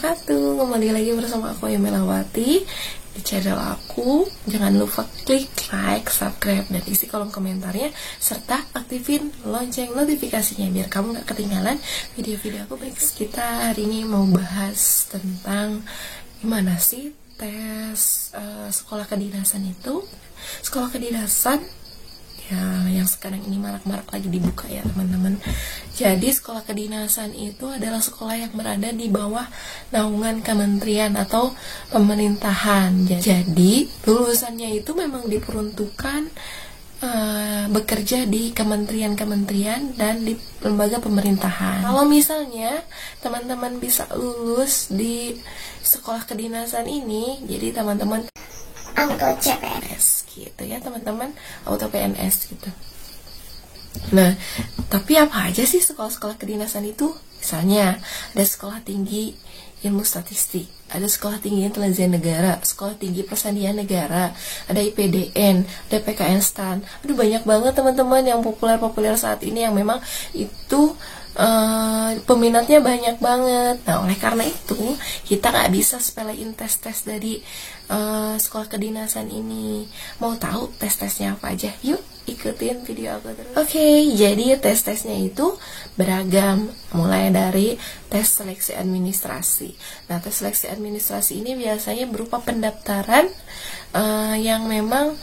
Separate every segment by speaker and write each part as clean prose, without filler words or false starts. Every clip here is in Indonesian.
Speaker 1: wabarakatuh. Kembali lagi bersama aku Yamelawati di channel aku. Jangan lupa klik like, subscribe, dan isi kolom komentarnya, serta aktifin lonceng notifikasinya biar kamu gak ketinggalan video-video aku. Baik, kita hari ini mau bahas tentang gimana sih tes sekolah kedinasan itu. Sekolah kedinasan ya, yang sekarang ini marak-marak lagi dibuka ya teman-teman. Jadi sekolah kedinasan itu adalah sekolah yang berada di bawah naungan kementerian atau pemerintahan. Jadi lulusannya itu memang diperuntukkan bekerja di kementerian-kementerian dan di lembaga pemerintahan. Kalau misalnya teman-teman bisa lulus di sekolah kedinasan ini, jadi teman-teman auto CPNS gitu ya teman-teman, auto PNS gitu. Nah, tapi apa aja sih sekolah-sekolah kedinasan itu? Misalnya ada sekolah tinggi ilmu statistik, ada sekolah tinggi intelijen negara, sekolah tinggi persandian negara, ada IPDN, ada PKN STAN. Aduh, banyak banget teman-teman yang populer-populer saat ini yang memang itu peminatnya banyak banget. Nah, oleh karena itu kita nggak bisa sepelein tes-tes dari sekolah kedinasan ini. Mau tahu tes-tesnya apa aja? Yuk ikutin video aku terus. Oke, jadi tes-tesnya itu beragam, mulai dari tes seleksi administrasi. Nah, tes seleksi administrasi ini biasanya berupa pendaftaran yang memang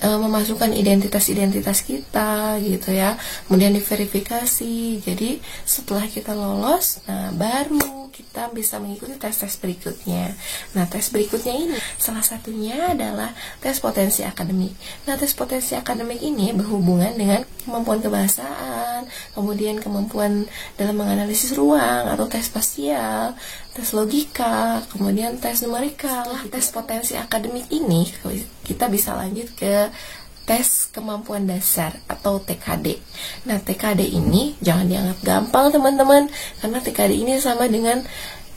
Speaker 1: memasukkan identitas-identitas kita gitu ya, kemudian diverifikasi. Jadi setelah kita lolos, nah baru kita bisa mengikuti tes-tes berikutnya. Nah, tes berikutnya ini salah satunya adalah tes potensi akademik. Nah, tes potensi akademik ini berhubungan dengan kemampuan kebahasaan, kemudian kemampuan dalam menganalisis ruang atau tes spasial, tes logika, kemudian tes numerikal. Tes potensi akademik ini kita bisa lanjut ke tes kemampuan dasar atau TKD. Nah, TKD ini jangan dianggap gampang teman-teman, karena TKD ini sama dengan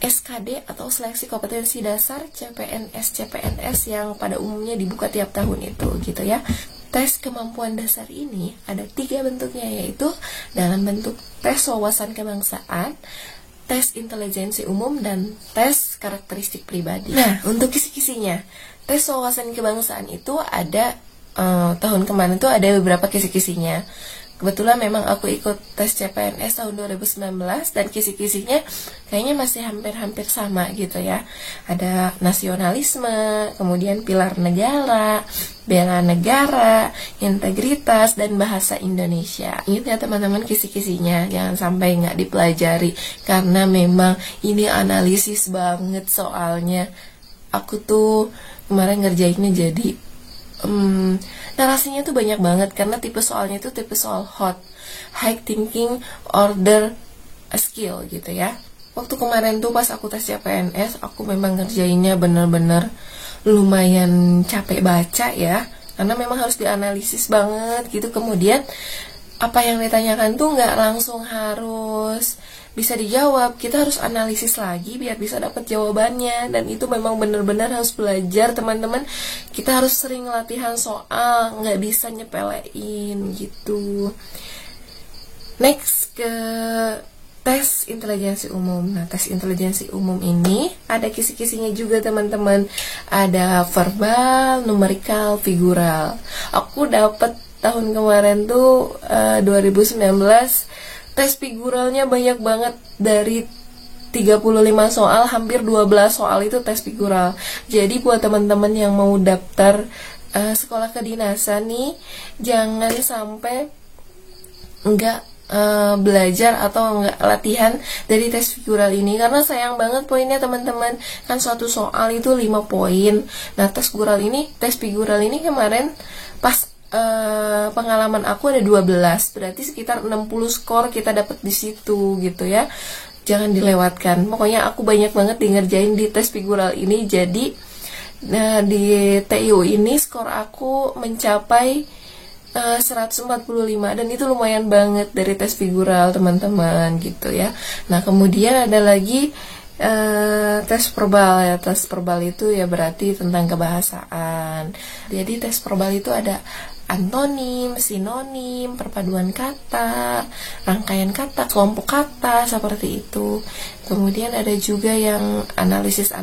Speaker 1: SKD atau seleksi kompetensi dasar CPNS yang pada umumnya dibuka tiap tahun itu gitu ya. Tes kemampuan dasar ini ada 3 bentuknya, yaitu dalam bentuk tes wawasan kebangsaan, tes intelijensi umum, dan tes karakteristik pribadi. Nah, untuk kisi-kisinya, tes wawasan kebangsaan itu ada tahun kemarin tuh ada beberapa kisi-kisinya. Kebetulan memang aku ikut tes CPNS tahun 2019 dan kisi-kisinya kayaknya masih hampir-hampir sama gitu ya. Ada nasionalisme, kemudian pilar negara, bela negara, integritas, dan bahasa Indonesia. Ingat ya teman-teman kisi-kisinya, jangan sampai nggak dipelajari karena memang ini analisis banget soalnya. Aku tuh kemarin ngerjainnya jadi narasinya tuh banyak banget karena tipe soalnya itu tipe soal hot, high thinking, order, skill gitu ya. Waktu kemarin tuh pas aku tes CPNS, aku memang ngerjainnya bener-bener lumayan capek baca ya, karena memang harus dianalisis banget gitu. Kemudian apa yang ditanyakan tuh nggak langsung harus bisa dijawab, kita harus analisis lagi biar bisa dapat jawabannya, dan itu memang benar-benar harus belajar teman-teman. Kita harus sering latihan soal, nggak bisa nyepelein gitu. Next ke tes intelijensi umum. Nah, tes intelijensi umum ini ada kisi-kisinya juga teman-teman. Ada verbal, numerikal, figural. Aku dapat tahun kemarin tuh 2019 tes figuralnya banyak banget, dari 35 soal, hampir 12 soal itu tes figural. Jadi buat teman-teman yang mau daftar sekolah kedinasan nih, jangan sampai enggak belajar atau enggak latihan dari tes figural ini, karena sayang banget poinnya teman-teman. Kan suatu soal itu 5 poin. Nah, tes figural ini kemarin pas pengalaman aku ada 12, berarti sekitar 60 skor kita dapat di situ gitu ya. Jangan dilewatkan. Pokoknya aku banyak banget ngerjain di tes figural ini. Jadi di TIU ini skor aku mencapai 145, dan itu lumayan banget dari tes figural teman-teman gitu ya. Nah, kemudian ada lagi tes verbal ya. Tes verbal itu ya berarti tentang kebahasaan. Jadi tes verbal itu ada antonim, sinonim, perpaduan kata, rangkaian kata, kelompok kata, seperti itu. Kemudian ada juga yang analisis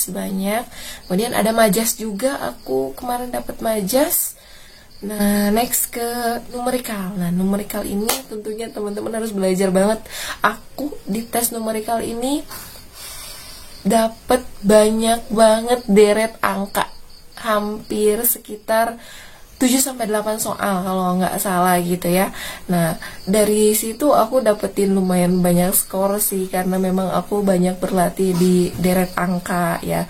Speaker 1: banyak. Kemudian ada majas juga, aku kemarin dapat majas. Nah, next ke numerikal. Nah, numerikal ini tentunya teman-teman harus belajar banget. Aku di tes numerikal ini dapat banyak banget deret angka, hampir sekitar 7-8 soal kalau nggak salah gitu ya. Nah, dari situ aku dapetin lumayan banyak skor sih, karena memang aku banyak berlatih di deret angka ya.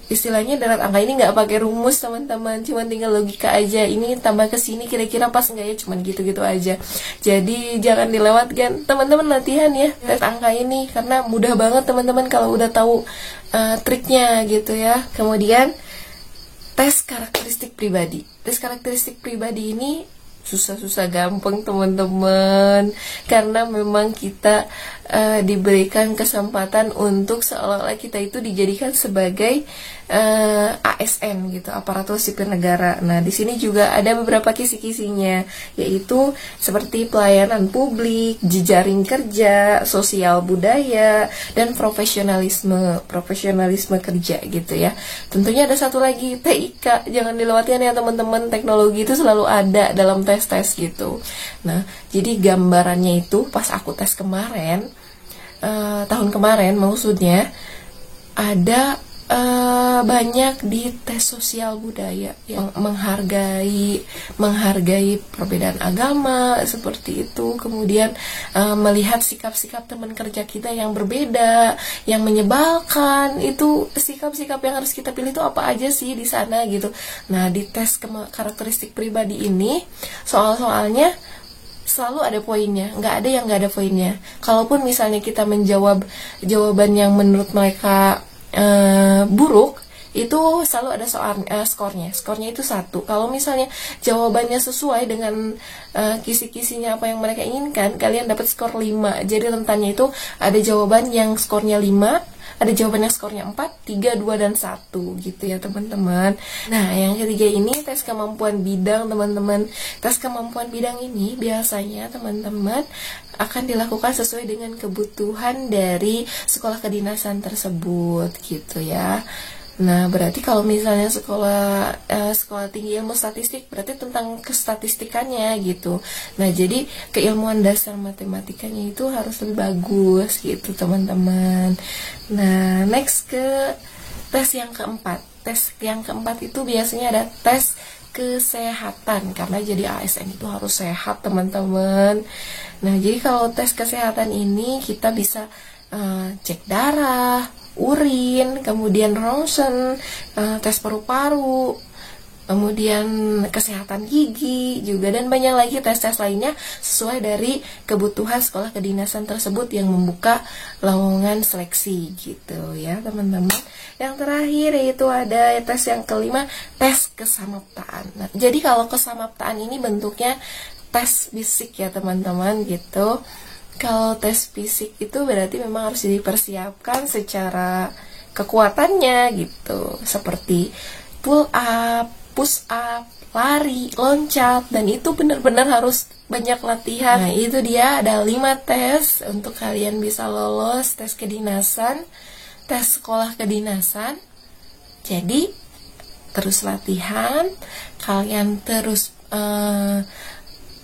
Speaker 1: Istilahnya deret angka ini nggak pakai rumus teman-teman, cuma tinggal logika aja. Ini tambah ke sini kira-kira pas nggak ya, cuman gitu-gitu aja. Jadi jangan dilewatkan teman-teman latihan ya deret angka ini, karena mudah banget teman-teman kalau udah tahu triknya gitu ya. Kemudian tes karakteristik pribadi. Tes karakteristik pribadi ini susah-susah gampang teman-teman, karena memang kita diberikan kesempatan untuk seolah-olah kita itu dijadikan sebagai ASN gitu, aparatur sipil negara. Nah, di sini juga ada beberapa kisi-kisinya, yaitu seperti pelayanan publik, jejaring kerja, sosial budaya, dan profesionalisme kerja gitu ya. Tentunya ada satu lagi, TIK, jangan dilewatkan ya teman-teman. Teknologi itu selalu ada dalam tes gitu. Nah, jadi gambarannya itu pas aku tes kemarin, tahun kemarin maksudnya, ada banyak di tes sosial budaya yang menghargai perbedaan agama seperti itu. Kemudian melihat sikap-sikap teman kerja kita yang berbeda, yang menyebalkan, itu sikap-sikap yang harus kita pilih itu apa aja sih di sana gitu. Nah, di tes karakteristik pribadi ini soal-soalnya selalu ada poinnya, nggak ada yang nggak ada poinnya. Kalaupun misalnya kita menjawab jawaban yang menurut mereka buruk, itu selalu ada soal skornya itu 1. Kalau misalnya jawabannya sesuai dengan kisi-kisinya apa yang mereka inginkan, kalian dapat skor 5. Jadi rentannya itu ada jawaban yang skornya 5, ada jawaban yang skornya 4, 3, 2, dan 1 gitu ya teman-teman. Nah, yang ketiga ini tes kemampuan bidang teman-teman. Tes kemampuan bidang ini biasanya teman-teman akan dilakukan sesuai dengan kebutuhan dari sekolah kedinasan tersebut gitu ya. Nah, berarti kalau misalnya sekolah tinggi ilmu statistik, berarti tentang kestatistikannya gitu. Nah, jadi keilmuan dasar matematikanya itu harus lebih bagus gitu teman-teman. Nah, next ke tes yang keempat. Tes yang keempat itu biasanya ada tes kesehatan, karena jadi ASN itu harus sehat teman-teman. Nah, jadi kalau tes kesehatan ini kita bisa cek darah, urin, kemudian ronsen, tes paru-paru, kemudian kesehatan gigi juga, dan banyak lagi tes-tes lainnya sesuai dari kebutuhan sekolah kedinasan tersebut yang membuka lowongan seleksi gitu ya teman-teman. Yang terakhir yaitu ada tes yang kelima, tes kesamaptaan. Nah, jadi kalau kesamaptaan ini bentuknya tes fisik ya teman-teman gitu. Kalau tes fisik itu berarti memang harus dipersiapkan secara kekuatannya gitu, seperti pull up, push up, lari, loncat, dan itu benar-benar harus banyak latihan. Nah, itu dia ada 5 tes untuk kalian bisa lolos tes kedinasan, tes sekolah kedinasan. Jadi terus latihan, kalian terus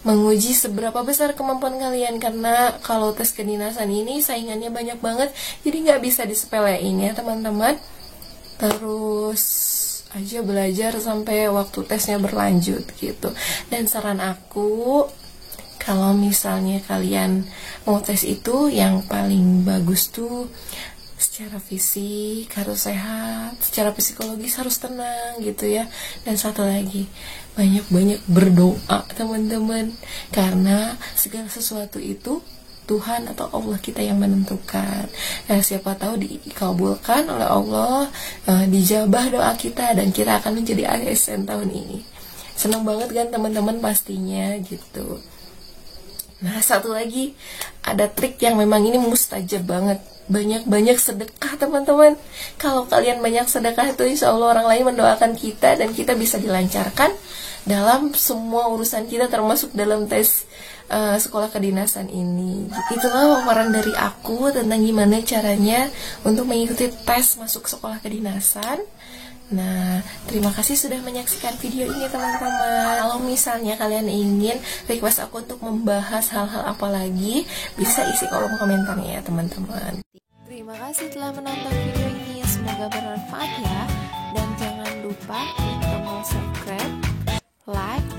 Speaker 1: menguji seberapa besar kemampuan kalian, karena kalau tes kedinasan ini saingannya banyak banget, jadi nggak bisa disepelein ya teman-teman. Terus aja belajar sampai waktu tesnya berlanjut gitu. Dan saran aku, kalau misalnya kalian mau tes itu, yang paling bagus tuh secara fisik harus sehat, secara psikologis harus tenang gitu ya. Dan satu lagi, banyak-banyak berdoa teman-teman, karena segala sesuatu itu Tuhan atau Allah kita yang menentukan. Nah, siapa tahu dikabulkan oleh Allah, dijabah doa kita, dan kita akan menjadi ASN tahun ini. Senang banget kan teman-teman pastinya gitu. Nah, satu lagi, ada trik yang memang ini mustajab banget. Banyak-banyak sedekah teman-teman. Kalau kalian banyak sedekah itu insya Allah orang lain mendoakan kita, dan kita bisa dilancarkan dalam semua urusan kita, termasuk dalam tes sekolah kedinasan ini. Itulah paparan dari aku tentang gimana caranya untuk mengikuti tes masuk sekolah kedinasan. Nah, terima kasih sudah menyaksikan video ini teman-teman. Kalau misalnya kalian ingin request aku untuk membahas hal-hal apa lagi, bisa isi kolom komentarnya ya teman-teman. Terima kasih telah menonton video ini, semoga bermanfaat ya. Dan jangan lupa klik tombol subscribe, like,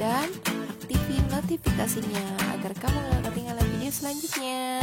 Speaker 1: dan aktifin notifikasinya agar kamu gak ketinggalan video selanjutnya.